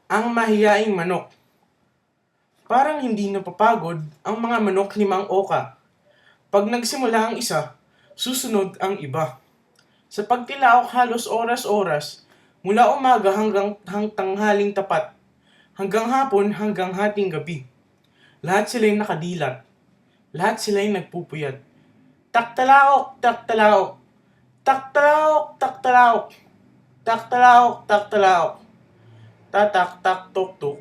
Ang mahiyaing manok. Parang hindi napapagod ang mga manok ni Mang Oka. Pag nagsimula ang isa, susunod ang iba. Sa pagtilaok halos oras-oras, mula umaga hanggang tanghaling tapat, hanggang hapon hanggang hating gabi. Lahat sila'y nakadilat. Lahat sila'y nagpupuyat. Taktalaok, taktalaok. Taktalaok, taktalaok. Taktalaok, taktalaok. Tatak, tak, tok, tok.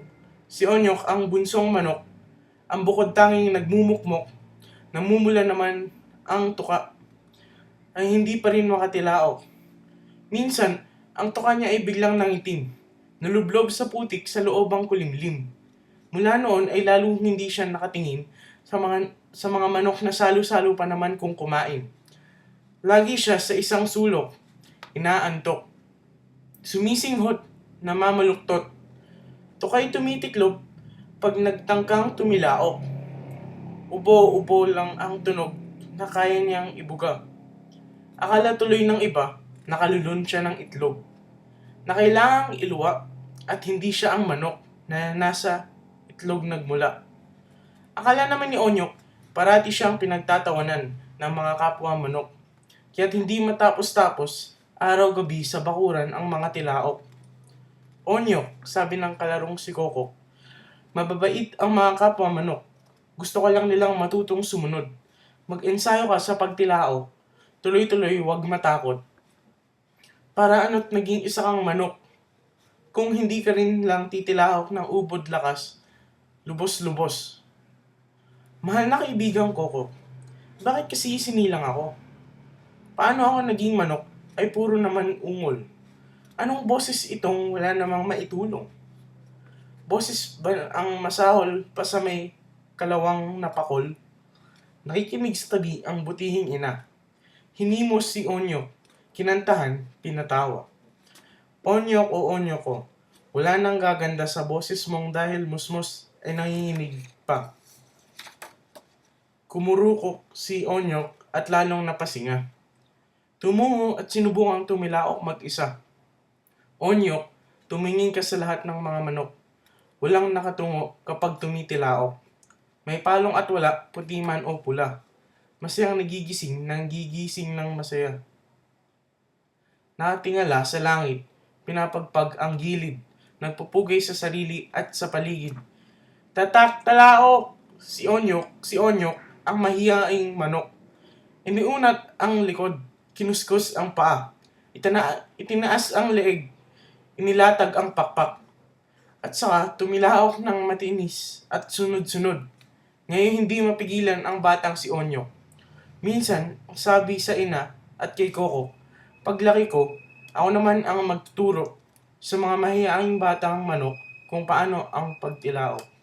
Si Onyok ang bunsong manok, ang bukod tanging nagmumukmok, namumula naman ang tuka, ay hindi pa rin makatilaok. Minsan, ang tuka niya ay biglang nangitim, nalublob sa putik sa loobang kulimlim. Mula noon ay lalong hindi siya nakatingin sa mga manok na salo-salo pa naman kung kumain. Lagi siya sa isang sulok, inaantok, sumisinghot, namamaluktot. Tukay tumitiklop pag nagtangkang tumilaok. Ubo-ubo lang ang tunog na kaya niyang ibuga. Akala tuloy ng iba, nakalulun siya ng itlog, na kailangang iluwa at hindi siya ang manok na nasa itlog nagmula. Akala naman ni Onyok, parati siyang pinagtatawanan ng mga kapwa manok, kaya't hindi matapos-tapos araw-gabi sa bakuran ang mga tilaok. Onyok, sabi ng kalarong si Coco, mababait ang mga kapwa manok. Gusto ko lang nilang matutong sumunod. Mag-ensayo ka sa pagtilaok. Tuloy-tuloy, huwag matakot. Para ano't naging isa kang manok. Kung hindi ka rin lang titilaok ng ubod lakas, lubos-lubos. Mahal na kaibigang Coco, bakit kasi sinilang ako? Paano ako naging manok ay puro naman ungol? Anong boses itong wala namang maitulong? Boses ba ang masahol pa sa may kalawang napakol? Nakikinig sa tabi ang butihing ina. Hinimos si Onyo, kinantahan, pinatawa. Onyok o onyo ko, wala nang gaganda sa boses mong dahil musmos ay nanginginig pa. Kumurukok si Onyok at lalong napasinga. Tumungo at sinubukang tumilaok mag-isa. Onyok, tumingin ka sa lahat ng mga manok. Walang nakatungo kapag tumitilaok. May palong at wala, puti man o pula. Masayang nagigising nang gigising ng masaya. Nakatingala sa langit, pinapagpag ang gilid, nagpupugay sa sarili at sa paligid. Tatak talaok! Si Onyok, ang mahiyaing manok. Iniunat ang likod, kinuskus ang paa, itinaas ang leeg, inilatag ang pakpak. At saka tumilaok ng matinis at sunod-sunod. Ngayon hindi mapigilan ang batang si Onyok. Minsan, sabi sa ina at kay Coco, paglaki ko, ako naman ang magtuturo sa mga mahiyaing batang manok kung paano ang pagtilaok.